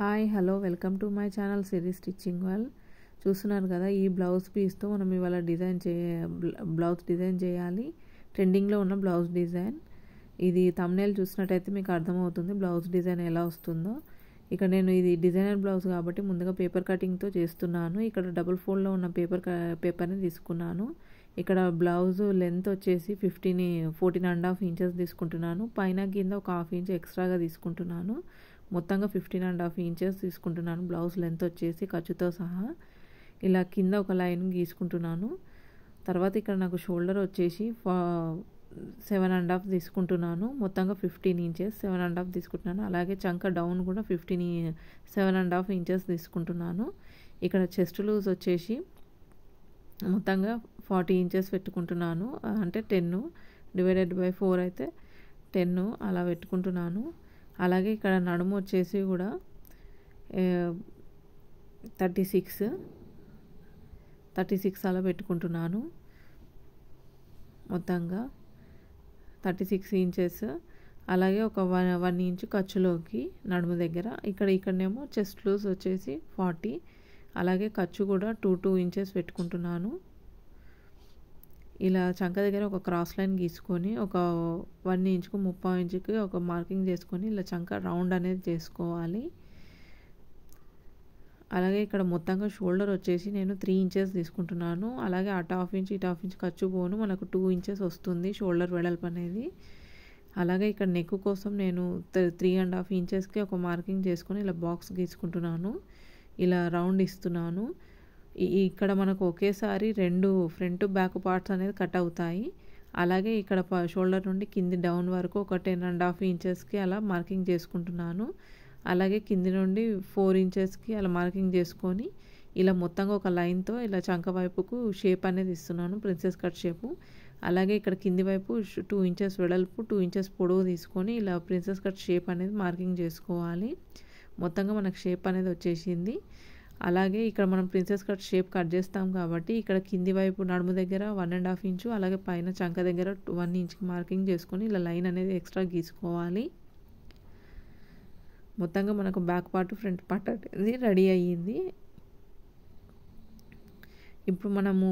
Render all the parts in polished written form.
Hi hello welcome to my channel Siri stitching world. చూస్తున్నారు కదా, ఈ బ్లౌజ్ పీస్తో మనం ఇవాళ బ్లౌజ్ డిజైన్ చేయాలి. ట్రెండింగ్లో ఉన్న బ్లౌజ్ డిజైన్ ఇది. థంబ్నెయిల్ చూసినట్టయితే మీకు అర్థమవుతుంది బ్లౌజ్ డిజైన్ ఎలా వస్తుందో. ఇక్కడ నేను ఇది డిజైనర్ బ్లౌజ్ కాబట్టి ముందుగా పేపర్ కటింగ్తో చేస్తున్నాను. ఇక్కడ డబుల్ ఫోల్డ్లో ఉన్న పేపర్ని తీసుకున్నాను. ఇక్కడ బ్లౌజ్ లెంత్ వచ్చేసి 14.5 ఇంచెస్ తీసుకుంటున్నాను. పైన కింద ఒక 1/2 ఇంచ్ ఎక్స్ట్రాగా తీసుకుంటున్నాను. మొత్తంగా 15.5 ఇంచెస్ తీసుకుంటున్నాను. బ్లౌజ్ లెంత్ వచ్చేసి ఖర్చుతో సహా ఇలా కింద ఒక లైన్ గీసుకుంటున్నాను. తర్వాత ఇక్కడ నాకు షోల్డర్ వచ్చేసి 7.5 తీసుకుంటున్నాను. మొత్తంగా 15 ఇంచెస్ 7.5 తీసుకుంటున్నాను. అలాగే చంక డౌన్ కూడా 7.5 ఇంచెస్ తీసుకుంటున్నాను. ఇక్కడ చెస్ట్ లూజ్ వచ్చేసి మొత్తంగా 40 ఇంచెస్ పెట్టుకుంటున్నాను. అంటే 10 డివైడెడ్ బై 4 అయితే 10 అలా పెట్టుకుంటున్నాను. అలాగే ఇక్కడ నడుము వచ్చేసి కూడా 36 అలా పెట్టుకుంటున్నాను. మొత్తంగా 36 ఇంచెస్. అలాగే ఒక 1 ఇంచు ఖర్చులోకి నడుము దగ్గర. ఇక్కడనేమో చెస్ట్ లూజ్ వచ్చేసి 40. అలాగే ఖర్చు కూడా 2 ఇంచెస్ పెట్టుకుంటున్నాను. ఇలా చంక దగ్గర ఒక క్రాస్ లైన్ గీసుకొని ఒక 1 ఇంచుకు 30 ఇంచుకి ఒక మార్కింగ్ చేసుకొని ఇలా చంక రౌండ్ అనేది చేసుకోవాలి. అలాగే ఇక్కడ మొత్తంగా షోల్డర్ వచ్చేసి నేను 3 ఇంచెస్ తీసుకుంటున్నాను. అలాగే అటు 1/2 ఇంచ్ ఇటు 1/2 ఇంచ్ ఖర్చు పోను మనకు 2 ఇంచెస్ వస్తుంది షోల్డర్ వెడల్పు అనేది. అలాగే ఇక్కడ నెక్ కోసం నేను 3.5 ఇంచెస్కి ఒక మార్కింగ్ చేసుకొని ఇలా బాక్స్ గీసుకుంటున్నాను. ఇలా రౌండ్ ఇస్తున్నాను. ఇక్కడ మనకు ఒకేసారి 2 ఫ్రంట్ బ్యాక్ పార్ట్స్ అనేది కట్ అవుతాయి. అలాగే ఇక్కడ షోల్డర్ నుండి కింది డౌన్ వరకు ఒక 10.5 ఇంచెస్కి అలా మార్కింగ్ చేసుకుంటున్నాను. అలాగే కింది నుండి 4 ఇంచెస్కి అలా మార్కింగ్ చేసుకొని ఇలా మొత్తంగా ఒక లైన్తో ఇలా చంక వైపుకు షేప్ అనేది ఇస్తున్నాను, ప్రిన్సెస్ కట్ షేపు. అలాగే ఇక్కడ కింది వైపు 2 ఇంచెస్ వెడల్పు 2 ఇంచెస్ పొడవు తీసుకొని ఇలా ప్రిన్సెస్ కట్ షేప్ అనేది మార్కింగ్ చేసుకోవాలి. మొత్తంగా మనకు షేప్ అనేది వచ్చేసింది. అలాగే ఇక్కడ మనం ప్రిన్సెస్ కట్ షేప్ కట్ చేస్తాం కాబట్టి ఇక్కడ కింది వైపు నడుము దగ్గర 1.5 ఇంచు అలాగే పైన చంక దగ్గర 1 ఇంచ్కి మార్కింగ్ చేసుకొని ఇలా లైన్ అనేది ఎక్స్ట్రా గీసుకోవాలి. మొత్తంగా మనకు బ్యాక్ పార్ట్ ఫ్రంట్ పార్ట్ అనేది రెడీ అయ్యింది. ఇప్పుడు మనము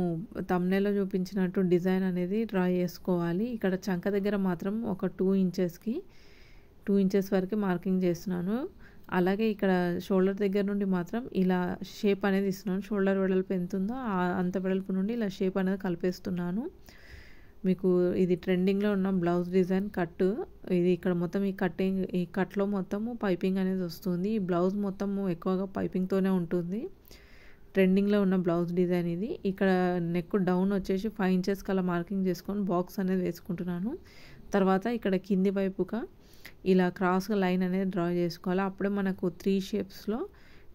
థంబ్నెయిల్లో చూపించినట్టు డిజైన్ అనేది డ్రా చేసుకోవాలి. ఇక్కడ చంక దగ్గర మాత్రం ఒక 2 ఇంచెస్ వరకు మార్కింగ్ చేస్తున్నాను. అలాగే ఇక్కడ షోల్డర్ దగ్గర నుండి మాత్రం ఇలా షేప్ అనేది ఇస్తున్నాను. షోల్డర్ వెడల్పు ఎంత ఉందో అంత వెడల్పు నుండి ఇలా షేప్ అనేది కలిపేస్తున్నాను. మీకు ఇది ట్రెండింగ్లో ఉన్న బ్లౌజ్ డిజైన్ కట్ ఇది. ఇక్కడ మొత్తం ఈ కట్లో మొత్తము పైపింగ్ అనేది వస్తుంది. ఈ బ్లౌజ్ మొత్తము ఎక్కువగా పైపింగ్తోనే ఉంటుంది. ట్రెండింగ్లో ఉన్న బ్లౌజ్ డిజైన్ ఇది. ఇక్కడ నెక్ డౌన్ వచ్చేసి 5 ఇంచెస్ కలా మార్కింగ్ చేసుకొని బాక్స్ అనేది వేసుకుంటున్నాను. తర్వాత ఇక్కడ కింది వైపుగా ఇలా క్రాస్గా లైన్ అనేది డ్రా చేసుకోవాలి. అప్పుడే మనకు 3 షేప్స్లో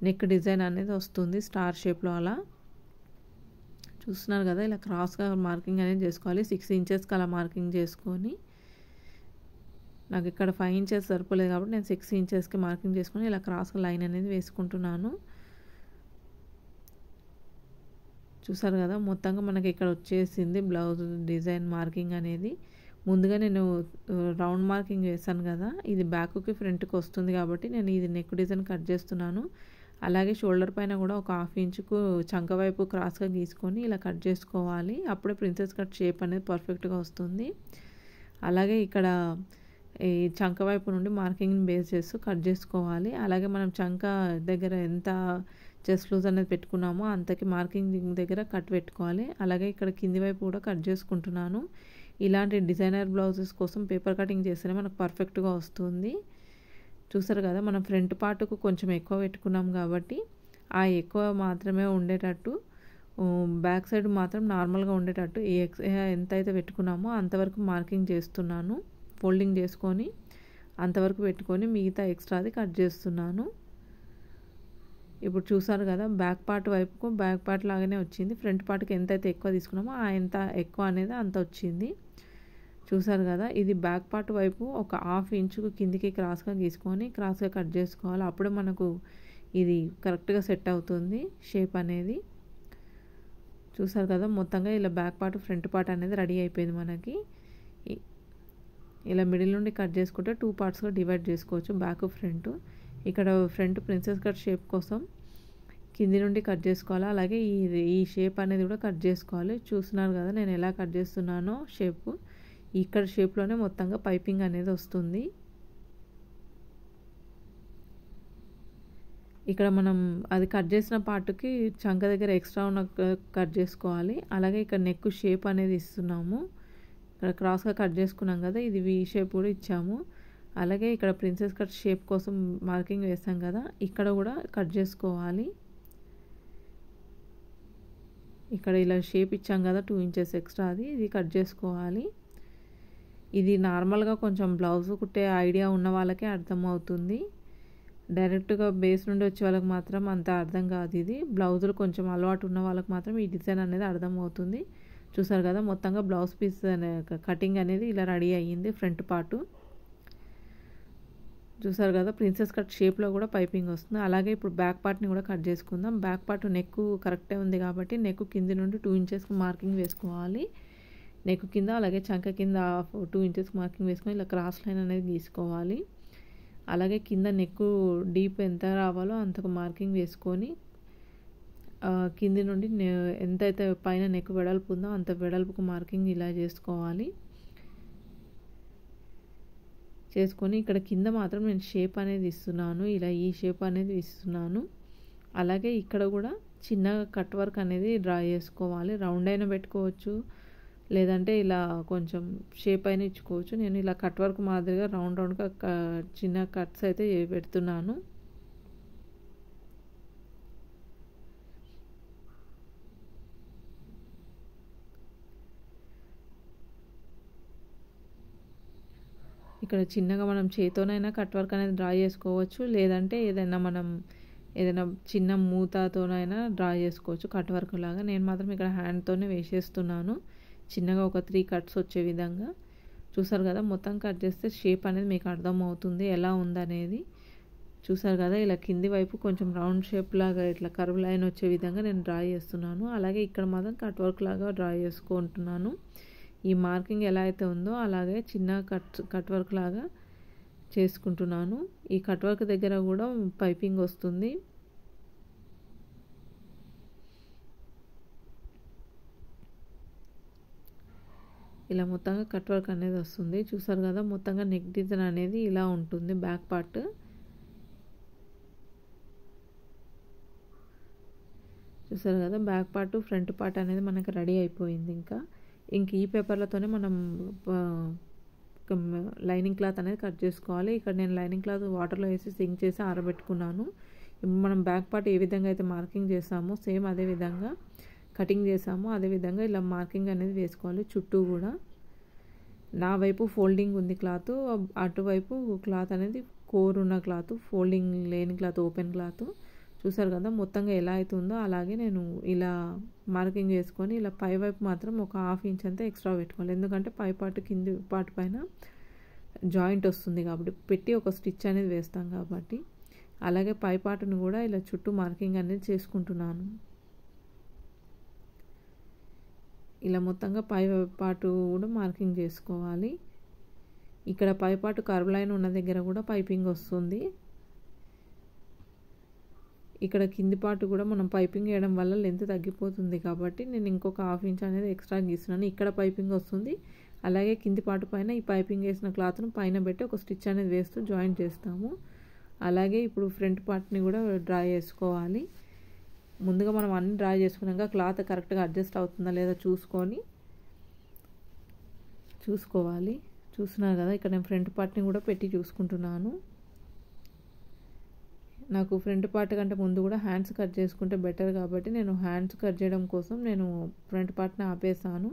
నెక్ డిజైన్ అనేది వస్తుంది, స్టార్ షేప్లో. అలా చూస్తున్నారు కదా, ఇలా క్రాస్గా మార్కింగ్ అనేది చేసుకోవాలి. 6 ఇంచెస్కి అలా మార్కింగ్ చేసుకొని, నాకు ఇక్కడ 5 ఇంచెస్ సరిపోలేదు కాబట్టి నేను 6 ఇంచెస్కి మార్కింగ్ చేసుకొని ఇలా క్రాస్గా లైన్ అనేది వేసుకుంటున్నాను. చూసారు కదా, మొత్తంగా మనకి ఇక్కడ వచ్చేసింది బ్లౌజ్ డిజైన్ మార్కింగ్ అనేది. ముందుగా నేను రౌండ్ మార్కింగ్ వేసాను కదా, ఇది బ్యాక్కి ఫ్రంట్కి వస్తుంది కాబట్టి నేను ఇది నెక్ డిజైన్ కట్ చేస్తున్నాను. అలాగే షోల్డర్ పైన కూడా ఒక 1/2 ఇంచుకు చంక వైపు క్రాస్గా గీసుకొని ఇలా కట్ చేసుకోవాలి. అప్పుడే ప్రిన్సెస్ కట్ షేప్ అనేది పర్ఫెక్ట్గా వస్తుంది. అలాగే ఇక్కడ ఈ చంక వైపు నుండి మార్కింగ్ని బేస్ చేస్తూ కట్ చేసుకోవాలి. అలాగే మనం చంక దగ్గర ఎంత చెస్ట్ లూజ్ అనేది పెట్టుకున్నామో అంతకి మార్కింగ్ దగ్గర కట్ పెట్టుకోవాలి. అలాగే ఇక్కడ కింది వైపు కూడా కట్ చేసుకుంటున్నాను. ఇలాంటి డిజైనర్ బ్లౌజెస్ కోసం పేపర్ కటింగ్ చేస్తేనే మనకు పర్ఫెక్ట్గా వస్తుంది. చూసారు కదా, మనం ఫ్రంట్ పార్ట్కు కొంచెం ఎక్కువ పెట్టుకున్నాం కాబట్టి ఆ ఎక్కువ మాత్రమే ఉండేటట్టు, బ్యాక్ సైడ్ మాత్రం నార్మల్గా ఉండేటట్టు ఎంత అయితే పెట్టుకున్నామో అంతవరకు మార్కింగ్ చేస్తున్నాను. ఫోల్డింగ్ చేసుకొని అంతవరకు పెట్టుకొని మిగతా ఎక్స్ట్రాది కట్ చేస్తున్నాను. ఇప్పుడు చూసారు కదా, బ్యాక్ పార్ట్ వైపుకు బ్యాక్ పార్ట్ లాగానే వచ్చింది. ఫ్రంట్ పార్ట్కి ఎంతైతే ఎక్కువ తీసుకున్నామో ఎంత ఎక్కువ అనేది అంత వచ్చింది. చూసారు కదా, ఇది బ్యాక్ పార్ట్ వైపు ఒక 1/2 ఇంచుకు కిందికి క్రాస్గా గీసుకొని క్రాస్గా కట్ చేసుకోవాలి. అప్పుడే మనకు ఇది కరెక్ట్గా సెట్ అవుతుంది షేప్ అనేది. చూసారు కదా, మొత్తంగా ఇలా బ్యాక్ పార్ట్ ఫ్రంట్ పార్ట్ అనేది రెడీ అయిపోయింది మనకి. ఇలా మిడిల్ నుండి కట్ చేసుకుంటే 2 పార్ట్స్గా డివైడ్ చేసుకోవచ్చు, బ్యాక్ ఫ్రంట్. ఇక్కడ ఫ్రంట్ ప్రిన్సెస్ కట్ షేప్ కోసం కింది నుండి కట్ చేసుకోవాలి. అలాగే ఈ షేప్ అనేది కూడా కట్ చేసుకోవాలి. చూస్తున్నారు కదా నేను ఎలా కట్ చేస్తున్నానో షేప్. ఇక్కడ షేప్లోనే మొత్తంగా పైపింగ్ అనేది వస్తుంది. ఇక్కడ మనం అది కట్ చేసిన పార్ట్కి చంక దగ్గర ఎక్స్ట్రా ఉన్న కట్ చేసుకోవాలి. అలాగే ఇక్కడ నెక్ షేప్ అనేది ఇస్తున్నాము. ఇక్కడ క్రాస్గా కట్ చేసుకున్నాం కదా, ఇది వి షేప్ కూడా ఇచ్చాము. అలాగే ఇక్కడ ప్రిన్సెస్ కట్ షేప్ కోసం మార్కింగ్ వేసాం కదా, ఇక్కడ కూడా కట్ చేసుకోవాలి. ఇక్కడ ఇలా షేప్ ఇచ్చాం కదా 2 ఇంచెస్ ఎక్స్ట్రా, ఇది కట్ చేసుకోవాలి. ఇది నార్మల్గా కొంచెం బ్లౌజ్ కుట్టే ఐడియా ఉన్న వాళ్ళకే అర్థమవుతుంది. డైరెక్ట్గా బేస్ నుండి వచ్చే వాళ్ళకి మాత్రం అంత అర్థం కాదు. ఇది బ్లౌజులు కొంచెం అలవాటు ఉన్న వాళ్ళకి మాత్రం ఈ డిజైన్ అనేది అర్థమవుతుంది. చూసారు కదా మొత్తంగా బ్లౌజ్ పీస్ కటింగ్ అనేది ఇలా రెడీ అయ్యింది. ఫ్రంట్ పార్టు చూసారు కదా, ప్రిన్సెస్ కట్ షేప్లో కూడా పైపింగ్ వస్తుంది. అలాగే ఇప్పుడు బ్యాక్ పార్ట్ని కూడా కట్ చేసుకుందాం. బ్యాక్ పార్ట్ నెక్ కరెక్టే ఉంది కాబట్టి నెక్ కింది నుండి 2 ఇంచెస్కి మార్కింగ్ వేసుకోవాలి. నెక్ కింద అలాగే చంక కింద 2 ఇంచెస్కి మార్కింగ్ వేసుకొని ఇలా క్రాస్ లైన్ అనేది గీసుకోవాలి. అలాగే కింద నెక్ డీప్ ఎంత రావాలో అంతకు మార్కింగ్ వేసుకొని కింది నుండి ఎంతైతే పైన నెక్ వెడల్పు ఉందో అంత వెడల్పుకు మార్కింగ్ ఇలా చేసుకొని ఇక్కడ కింద మాత్రం నేను షేప్ అనేది ఇస్తున్నాను. ఇలా ఈ షేప్ అనేది ఇస్తున్నాను. అలాగే ఇక్కడ కూడా చిన్నగా కట్ వర్క్ అనేది డ్రా చేసుకోవాలి. రౌండ్ అయినా పెట్టుకోవచ్చు, లేదంటే ఇలా కొంచెం షేప్ అయినా ఇచ్చుకోవచ్చు. నేను ఇలా కట్ వర్క్ మాదిరిగా రౌండ్గా చిన్న కట్స్ అయితే పెడుతున్నాను. ఇక్కడ చిన్నగా మనం చేతోనైనా కట్ వర్క్ అనేది డ్రా చేసుకోవచ్చు, లేదంటే ఏదైనా చిన్న మూతతోనైనా డ్రా చేసుకోవచ్చు కట్ వర్క్ లాగా. నేను మాత్రం ఇక్కడ హ్యాండ్తోనే వేసేస్తున్నాను, చిన్నగా ఒక 3 కట్స్ వచ్చే విధంగా. చూసారు కదా మొత్తం కట్ చేస్తే షేప్ అనేది మీకు అర్థమవుతుంది ఎలా ఉందనేది. చూసారు కదా ఇలా కింది వైపు కొంచెం రౌండ్ షేప్ లాగా ఇట్లా కర్వ్ లైన్ వచ్చే విధంగా నేను డ్రా చేస్తున్నాను. అలాగే ఇక్కడ మాత్రం కట్ వర్క్ లాగా డ్రా చేసుకుంటున్నాను. ఈ మార్కింగ్ ఎలా అయితే ఉందో అలాగే చిన్న కట్ వర్క్ లాగా చేసుకుంటున్నాను. ఈ కట్ వర్క్ దగ్గర కూడా పైపింగ్ వస్తుంది. ఇలా మొత్తంగా కట్ వర్క్ అనేది వస్తుంది. చూసారు కదా మొత్తంగా నెక్ డిజైన్ అనేది ఇలా ఉంటుంది. బ్యాక్ పార్ట్ చూసారు కదా, బ్యాక్ పార్ట్ ఫ్రంట్ పార్ట్ అనేది మనకి రెడీ అయిపోయింది. ఇంక ఈ పేపర్లతోనే మనం లైనింగ్ క్లాత్ అనేది కట్ చేసుకోవాలి. ఇక్కడ నేను లైనింగ్ క్లాత్ వాటర్లో వేసి సింక్ చేసి ఆరబెట్టుకున్నాను. మనం బ్యాక్ పార్ట్ ఏ విధంగా అయితే మార్కింగ్ చేసామో సేమ్ అదే విధంగా కటింగ్ చేసామో అదే విధంగా ఇలా మార్కింగ్ అనేది వేసుకోవాలి. చుట్టూ కూడా నా వైపు ఫోల్డింగ్ ఉంది క్లాత్, అటువైపు క్లాత్ అనేది కోర్ ఉన్న క్లాత్, ఫోల్డింగ్ లేని క్లాత్, ఓపెన్ క్లాత్. చూసారు కదా మొత్తంగా ఎలా అవుతుందో అలాగే నేను ఇలా మార్కింగ్ చేసుకొని ఇలా పై వైపు మాత్రం ఒక 1/2 ఇంచ్ అంతా ఎక్స్ట్రా పెట్టుకోవాలి. ఎందుకంటే పై పార్ట్ కింది పార్ట్ పైన జాయింట్ వస్తుంది కాబట్టి పెట్టి ఒక స్టిచ్ అనేది వేస్తాం కాబట్టి. అలాగే పై పార్ట్ను కూడా ఇలా చుట్టూ మార్కింగ్ అనేది చేసుకుంటున్నాను. ఇలా మొత్తంగా పై పార్ట్ కూడా మార్కింగ్ చేసుకోవాలి. ఇక్కడ పై పార్ట్ కర్వ్ లైన్ ఉన్న దగ్గర కూడా పైపింగ్ వస్తుంది. ఇక్కడ కింది పార్ట్ కూడా మనం పైపింగ్ వేయడం వల్ల లెంత్ తగ్గిపోతుంది కాబట్టి నేను ఇంకొక 1/2 ఇంచ్ అనేది ఎక్స్ట్రా గీస్తున్నాను. ఇక్కడ పైపింగ్ వస్తుంది. అలాగే కింది పార్ట్ పైన ఈ పైపింగ్ వేసిన క్లాత్ను పైన పెట్టి ఒక స్టిచ్ అనేది వేస్తూ జాయింట్ చేస్తాము. అలాగే ఇప్పుడు ఫ్రంట్ పార్ట్ని కూడా డ్రా చేసుకోవాలి. ముందుగా మనం అన్ని డ్రా చేసుకున్నాక క్లాత్ కరెక్ట్గా అడ్జస్ట్ అవుతుందా లేదా చూసుకోవాలి. చూస్తున్నారు కదా ఇక్కడ నేను ఫ్రంట్ పార్ట్ని కూడా పెట్టి చూసుకుంటున్నాను. నాకు ఫ్రంట్ పార్ట్ కంటే ముందు కూడా హ్యాండ్స్ కట్ చేసుకుంటే బెటర్ కాబట్టి నేను హ్యాండ్స్ కట్ చేయడం కోసం నేను ఫ్రంట్ పార్ట్ని ఆపేసాను.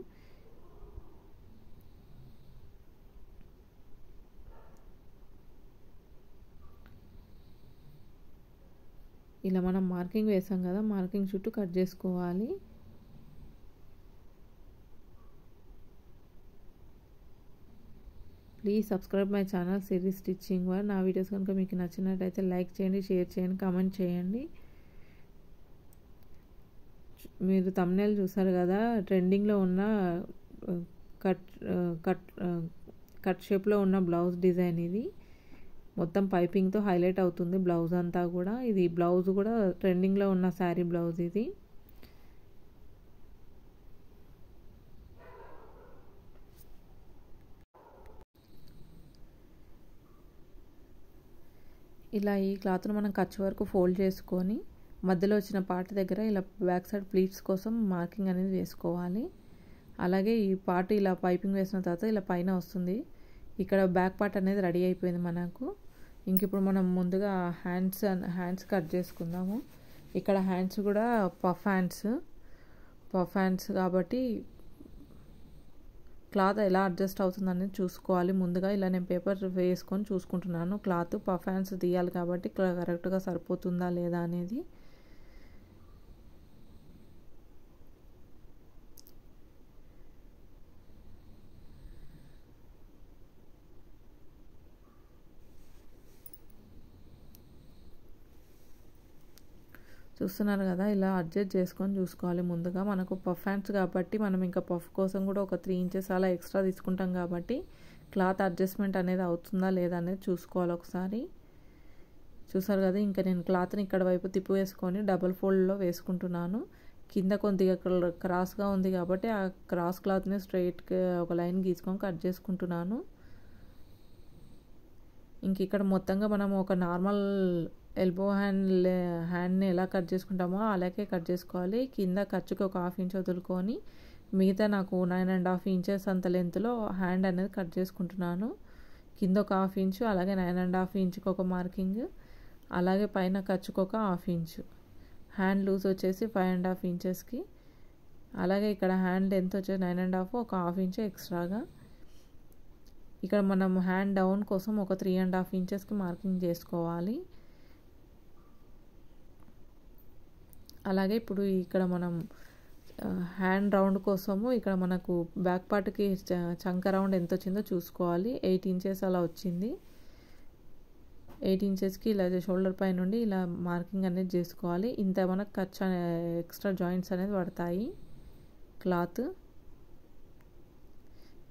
ఇలా మనం మార్కింగ్ వేసాం కదా, మార్కింగ్ చుట్టూ కట్ చేసుకోవాలి. Please subscribe my channel Siri stitching world. నా వీడియోస్ కనుక మీకు నచ్చినట్టయితే లైక్ చేయండి, షేర్ చేయండి, కామెంట్ చేయండి. మీరు థంబ్నెయిల్ చూసారు కదా, ట్రెండింగ్లో ఉన్న కట్ షేప్లో ఉన్న బ్లౌజ్ డిజైన్ ఇది. మొత్తం పైపింగ్తో హైలైట్ అవుతుంది బ్లౌజ్ అంతా కూడా. ఇది బ్లౌజ్ కూడా ట్రెండింగ్లో ఉన్న శారీ బ్లౌజ్ ఇది. ఇలా ఈ క్లాత్ను మనం ఖర్చు వరకు ఫోల్డ్ చేసుకొని మధ్యలో వచ్చిన పార్ట్ దగ్గర ఇలా బ్యాక్ సైడ్ ప్లీట్స్ కోసం మార్కింగ్ అనేది వేసుకోవాలి. అలాగే ఈ పార్ట్ ఇలా పైపింగ్ వేసిన తర్వాత ఇలా పైన వస్తుంది. ఇక్కడ బ్యాక్ పార్ట్ అనేది రెడీ అయిపోయింది మనకు. ఇంక ఇప్పుడు మనం ముందుగా హ్యాండ్స్ కట్ చేసుకుందాము. ఇక్కడ హ్యాండ్స్ కూడా పఫ్ హ్యాండ్స్ కాబట్టి క్లాత్ ఎలా అడ్జస్ట్ అవుతుందని చూసుకోవాలి. ముందుగా ఇలా నేను పేపర్ వేసుకొని చూసుకుంటున్నాను. క్లాత్ పఫ్ హ్యాండ్స్ తీయాలి కాబట్టి కరెక్ట్గా సరిపోతుందా లేదా అనేది. చూస్తున్నారు కదా, ఇలా అడ్జస్ట్ చేసుకొని చూసుకోవాలి. ముందుగా మనకు పఫ్ హ్యాండ్స్ కాబట్టి మనం ఇంకా పఫ్ కోసం కూడా ఒక 3 ఇంచెస్ అలా ఎక్స్ట్రా తీసుకుంటాం కాబట్టి క్లాత్ అడ్జస్ట్మెంట్ అనేది అవుతుందా లేదా అనేది చూసుకోవాలి ఒకసారి. చూసారు కదా, ఇంకా నేను క్లాత్ని ఇక్కడ వైపు తిప్పి వేసుకొని డబుల్ ఫోల్డ్లో వేసుకుంటున్నాను. కింద కొద్దిగా క్రాస్గా ఉంది కాబట్టి ఆ క్రాస్ క్లాత్ని స్ట్రైట్గా ఒక లైన్ గీసుకొని కట్ చేసుకుంటున్నాను. ఇంక ఇక్కడ మొత్తంగా మనం ఒక నార్మల్ ఎల్బో హ్యాండ్ని ఎలా కట్ చేసుకుంటామో అలాగే కట్ చేసుకోవాలి. కింద ఖర్చుకి ఒక 1/2 ఇంచ్ వదులుకొని మిగతా నాకు 9.5 ఇంచెస్ అంత లెంత్లో హ్యాండ్ అనేది కట్ చేసుకుంటున్నాను. కింద ఒక 1/2 ఇంచు, అలాగే 9.5 ఇంచుకి ఒక మార్కింగ్, అలాగే పైన ఖర్చుకి ఒక 1/2 ఇంచు. హ్యాండ్ లూజ్ వచ్చేసి 5.5 ఇంచెస్కి, అలాగే ఇక్కడ హ్యాండ్ లెంత్ వచ్చేసి 9.5, ఒక 1/2 ఇంచ్ ఎక్స్ట్రాగా. ఇక్కడ మనం హ్యాండ్ డౌన్ కోసం ఒక 3.5 ఇంచెస్కి మార్కింగ్ చేసుకోవాలి. అలాగే ఇప్పుడు ఇక్కడ మనం హ్యాండ్ రౌండ్ కోసము ఇక్కడ మనకు బ్యాక్ పార్ట్కి చంక రౌండ్ ఎంత వచ్చిందో చూసుకోవాలి. 8 ఇంచెస్ అలా వచ్చింది. 8 ఇంచెస్కి ఇలా షోల్డర్ పై నుండి ఇలా మార్కింగ్ అనేది చేసుకోవాలి. ఇంత మనకు ఖర్చు ఎక్స్ట్రా జాయింట్స్ అనేది పడతాయి క్లాత్.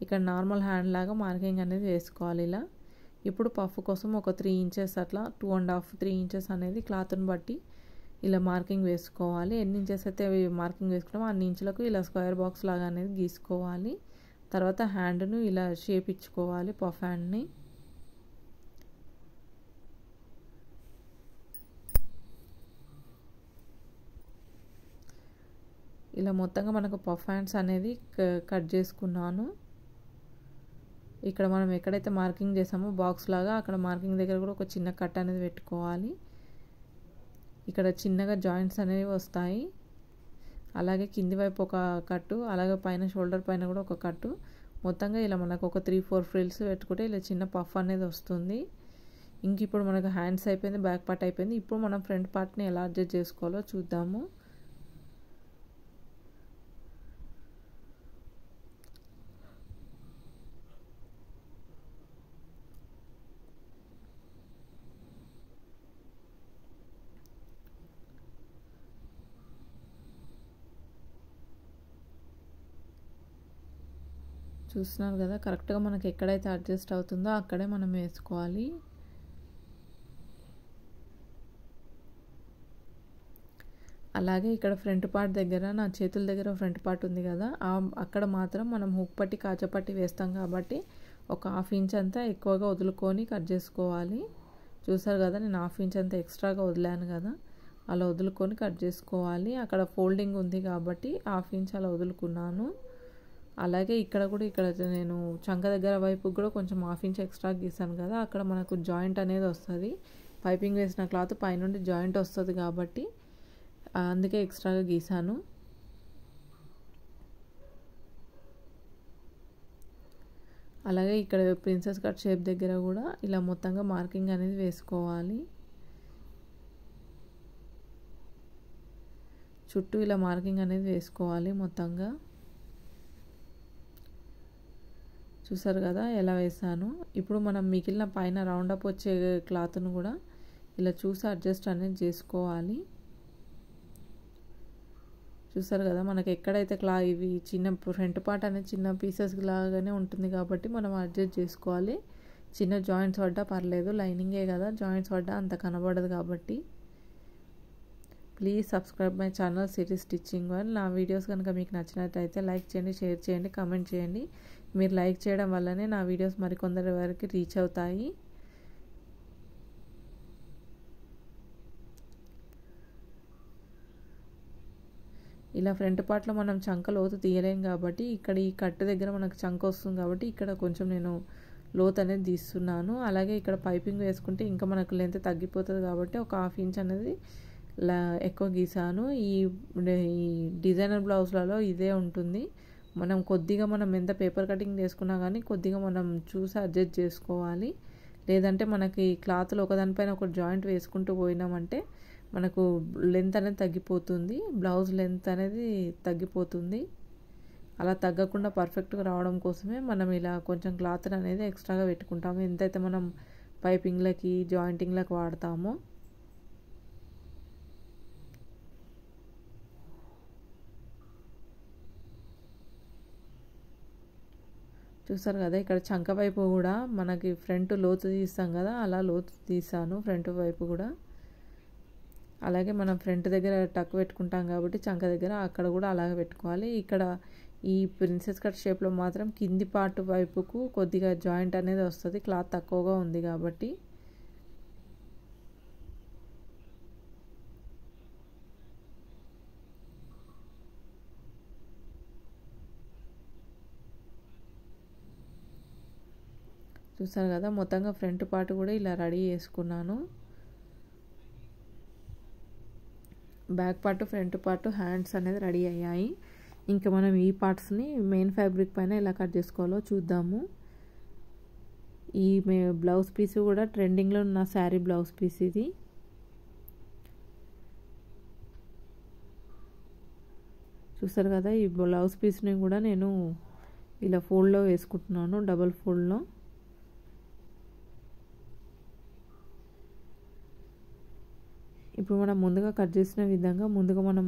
ఇక్కడ నార్మల్ హ్యాండ్ లాగా మార్కింగ్ అనేది వేసుకోవాలి ఇలా. ఇప్పుడు పఫ్ కోసం ఒక 3 ఇంచెస్ అట్లా 2.5 3 ఇంచెస్ అనేది క్లాత్ని బట్టి ఇలా మార్కింగ్ వేసుకోవాలి. ఎన్ని ఇంచెస్ అయితే మార్కింగ్ వేసుకుంటామో అన్ని ఇంచులకు ఇలా స్క్వేర్ బాక్స్ లాగా అనేది గీసుకోవాలి. తర్వాత హ్యాండ్ను ఇలా షేప్ ఇచ్చుకోవాలి పఫ్ హ్యాండ్ని. ఇలా మొత్తంగా మనకు పఫ్ హ్యాండ్స్ అనేది కట్ చేసుకున్నాను. ఇక్కడ మనం ఎక్కడైతే మార్కింగ్ చేసామో బాక్స్ లాగా అక్కడ మార్కింగ్ దగ్గర కూడా ఒక చిన్న కట్ అనేది పెట్టుకోవాలి. ఇక్కడ చిన్నగా జాయింట్స్ అనేవి వస్తాయి. అలాగే కింది వైపు ఒక కట్టు, అలాగే పైన షోల్డర్ పైన కూడా ఒక కట్టు. మొత్తంగా ఇలా మనకు ఒక 3-4 ఫ్రిల్స్ పెట్టుకుంటే ఇలా చిన్న పఫ్ అనేది వస్తుంది. ఇంక ఇప్పుడు మనకు హ్యాండ్స్ అయిపోయింది, బ్యాక్ పార్ట్ అయిపోయింది. ఇప్పుడు మనం ఫ్రంట్ పార్ట్ని ఎలా అడ్జస్ట్ చేసుకోవాలో చూద్దాము. చూస్తున్నారు కదా, కరెక్ట్గా మనకి ఎక్కడైతే అడ్జస్ట్ అవుతుందో అక్కడే మనం వేసుకోవాలి. అలాగే ఇక్కడ ఫ్రంట్ పార్ట్ దగ్గర నా చేతుల దగ్గర ఫ్రంట్ పార్ట్ ఉంది కదా, అక్కడ మాత్రం మనం హుక్ పట్టి కాచపట్టి వేస్తాం కాబట్టి ఒక 1/2 ఇంచ్ అంతా ఎక్కువగా వదులుకొని కట్ చేసుకోవాలి. చూసారు కదా, నేను 1/2 ఇంచ్ అంతా ఎక్స్ట్రాగా వదిలాను కదా, అలా వదులుకొని కట్ చేసుకోవాలి. అక్కడ ఫోల్డింగ్ ఉంది కాబట్టి 1/2 ఇంచ్ అలా వదులుకున్నాను. అలాగే ఇక్కడ కూడా ఇక్కడ నేను చంక దగ్గర వైపు కూడా కొంచెం 1/2 ఇంచ్ ఎక్స్ట్రా గీసాను కదా, అక్కడ మనకు జాయింట్ అనేది వస్తుంది. పైపింగ్ వేసిన క్లాత్ పైనుండి జాయింట్ వస్తుంది కాబట్టి అందుకే ఎక్స్ట్రాగా గీసాను. అలాగే ఇక్కడ ప్రిన్సెస్ కట్ షేప్ దగ్గర కూడా ఇలా మొత్తంగా మార్కింగ్ అనేది వేసుకోవాలి. చుట్టూ ఇలా మార్కింగ్ అనేది వేసుకోవాలి మొత్తంగా. చూసారు కదా ఎలా వేసాను. ఇప్పుడు మనం మిగిలిన పైన రౌండప్ వచ్చే క్లాత్ను కూడా ఇలా చూసి అడ్జస్ట్ అనేది చేసుకోవాలి. చూసారు కదా, మనకి ఎక్కడైతే ఇవి చిన్న ఫ్రంట్ పార్ట్ అనేది చిన్న పీసెస్ లాగానే ఉంటుంది కాబట్టి మనం అడ్జస్ట్ చేసుకోవాలి. చిన్న జాయింట్స్ పడ్డా పర్లేదు, లైనింగే కదా, జాయింట్స్ పడ్డా అంత కనబడదు కాబట్టి. Please subscribe my channel city stitching world. నా వీడియోస్ కనుక మీకు నచ్చినట్టయితే లైక్ చేయండి, షేర్ చేయండి, కామెంట్ చేయండి. మీరు లైక్ చేయడం వల్లనే నా వీడియోస్ మరికొందరి వరకు రీచ్ అవుతాయి. ఇలా ఫ్రంట్ పార్ట్లో మనం చంక లోతు తీయలేం కాబట్టి ఇక్కడ ఈ కట్టు దగ్గర మనకు చంక వస్తుంది కాబట్టి ఇక్కడ కొంచెం నేను లోతు అనేది తీస్తున్నాను. అలాగే ఇక్కడ పైపింగ్ వేసుకుంటే ఇంకా మనకు లెంత్ తగ్గిపోతుంది కాబట్టి ఒక 1/2 ఇంచ్ అనేది ఎక్కువ గీసాను. ఈ డిజైనర్ బ్లౌజ్లలో ఇదే ఉంటుంది. మనం ఎంత పేపర్ కటింగ్ చేసుకున్నా కానీ కొద్దిగా మనం చూసి అడ్జస్ట్ చేసుకోవాలి. లేదంటే మనకి క్లాత్లో ఒకదానిపైన ఒక జాయింట్ వేసుకుంటూ పోయినామంటే మనకు లెంత్ అనేది తగ్గిపోతుంది, బ్లౌజ్ లెంత్ అనేది తగ్గిపోతుంది. అలా తగ్గకుండా పర్ఫెక్ట్గా రావడం కోసమే మనం ఇలా కొంచెం క్లాత్ అనేది ఎక్స్ట్రాగా పెట్టుకుంటాము, ఎంతైతే మనం పైపింగ్లకి జాయింటింగ్లకు వాడతామో. చూసారు కదా, ఇక్కడ చంక వైపు కూడా మనకి ఫ్రంట్ లోతు తీస్తాం కదా, అలా లోతు తీసాను ఫ్రంట్ వైపు కూడా. అలాగే మనం ఫ్రంట్ దగ్గర టక్ పెట్టుకుంటాం కాబట్టి చంక దగ్గర అక్కడ కూడా అలాగే పెట్టుకోవాలి. ఇక్కడ ఈ ప్రిన్సెస్ కట్ షేప్లో మాత్రం కింది పార్ట్ వైపుకు కొద్దిగా జాయింట్ అనేది వస్తుంది, క్లాత్ తక్కువగా ఉంది కాబట్టి. చూసారు కదా, మొత్తంగా ఫ్రంట్ పార్ట్ కూడా ఇలా రెడీ చేసుకున్నాను. Back part, front part, hands అనేది రెడీ అయ్యాయి. ఇంకా మనం ఈ పార్ట్స్ని మెయిన్ ఫ్యాబ్రిక్ పైన ఎలా కట్ చేసుకోవాలో చూద్దాము. ఈ బ్లౌజ్ పీస్ కూడా ట్రెండింగ్లో ఉన్న శారీ బ్లౌజ్ పీస్ ఇది. చూసారు కదా, ఈ బ్లౌజ్ పీస్ని కూడా నేను ఇలా ఫోల్డ్లో వేసుకుంటున్నాను, డబల్ ఫోల్డ్లో. ఇప్పుడు మనం ముందుగా కట్ చేసిన విధంగా మనం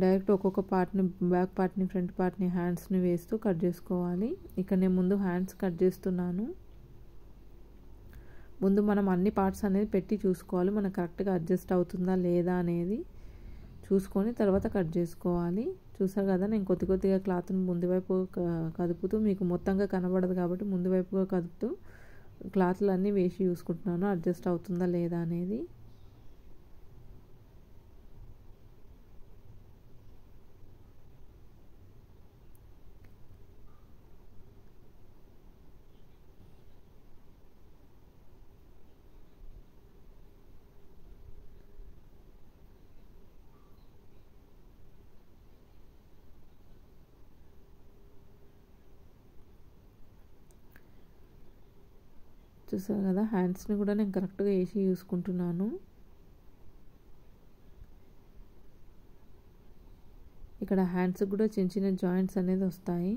డైరెక్ట్ ఒక్కొక్క పార్ట్ని, బ్యాక్ పార్ట్ని, ఫ్రంట్ పార్ట్ని, హ్యాండ్స్ని వేస్తూ కట్ చేసుకోవాలి. ఇక్కడ నేను ముందు హ్యాండ్స్ కట్ చేస్తున్నాను. ముందు మనం అన్ని పార్ట్స్ అనేది పెట్టి చూసుకోవాలి, మనకు కరెక్ట్గా అడ్జస్ట్ అవుతుందా లేదా అనేది చూసుకొని తర్వాత కట్ చేసుకోవాలి. చూసారు కదా, నేను కొద్దిగా క్లాత్ని ముందు వైపు కదుపుతూ, మీకు మొత్తంగా కనబడదు కాబట్టి ముందు వైపుగా కదుపుతూ క్లాత్లు అన్నీ వేసి చూసుకుంటున్నాను అడ్జస్ట్ అవుతుందా లేదా అనేది. చూసారు కదా, హ్యాండ్స్ని కూడా నేను కరెక్ట్గా వేసి చూసుకుంటున్నాను. ఇక్కడ హ్యాండ్స్ కూడా చిన్న చిన్న జాయింట్స్ అనేది వస్తాయి.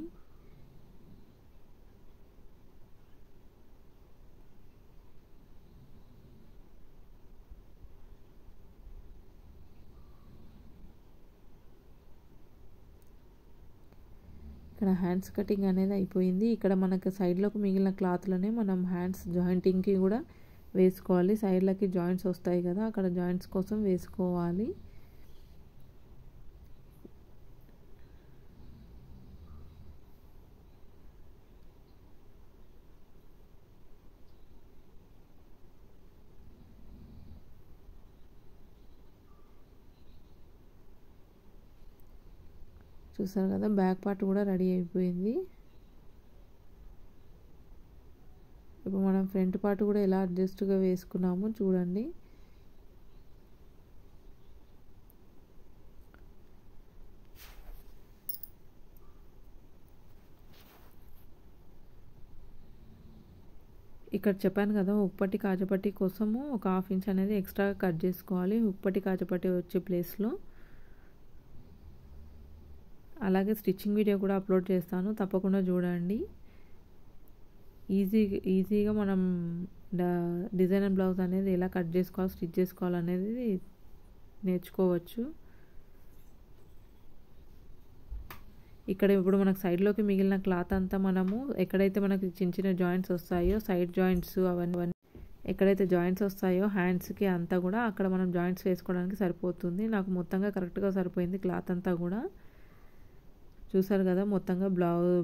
ఇక్కడ హ్యాండ్స్ కటింగ్ అనేది అయిపోయింది. ఇక్కడ మనకు సైడ్లోకి మిగిలిన క్లాత్లోనే మనం హ్యాండ్స్ జాయింటింగ్కి కూడా వేసుకోవాలి. సైడ్లకి జాయింట్స్ వస్తాయి కదా, అక్కడ జాయింట్స్ కోసం వేసుకోవాలి. చూసారు కదా, బ్యాక్ పార్ట్ కూడా రెడీ అయిపోయింది. ఇప్పుడు మనం ఫ్రంట్ పార్ట్ కూడా ఎలా అడ్జస్ట్గా వేసుకున్నామో చూడండి. ఇక్కడ చెప్పాను కదా, ఉప్పటి కాజపట్టి కోసము ఒక 1/2 ఇంచ్ అనేది ఎక్స్ట్రా కట్ చేసుకోవాలి ఉప్పటి కాజపట్టి వచ్చే ప్లేస్లో. అలాగే స్టిచ్చింగ్ వీడియో కూడా అప్లోడ్ చేస్తాను, తప్పకుండా చూడండి. ఈజీగా మనం డిజైనర్ బ్లౌజ్ అనేది ఎలా కట్ చేసుకోవాలి, స్టిచ్ చేసుకోవాలనేది నేర్చుకోవచ్చు. ఇక్కడ ఇప్పుడు మనకు సైడ్లోకి మిగిలిన క్లాత్ అంతా మనము ఎక్కడైతే మనకి చిన్న చిన్న జాయింట్స్ వస్తాయో సైడ్ జాయింట్స్ అవన్నీ ఎక్కడైతే జాయింట్స్ వస్తాయో హ్యాండ్స్కి అంతా కూడా అక్కడ మనం జాయింట్స్ వేసుకోవడానికి సరిపోతుంది. నాకు మొత్తంగా కరెక్ట్గా సరిపోయింది క్లాత్ అంతా కూడా. చూసారు కదా మొత్తంగా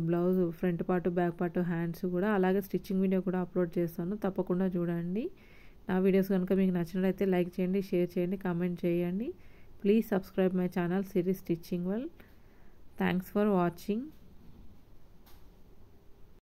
blouse front part back part hands కూడా. అలాగే స్టిచ్చింగ్ వీడియో కూడా అప్లోడ్ చేస్తాను, తప్పకుండా చూడండి. నా వీడియోస్ కనుక మీకు నచ్చినట్లయితే లైక్ చేయండి, షేర్ చేయండి, కామెంట్ చేయండి. Please subscribe my channel Siri stitching world. Thanks for watching.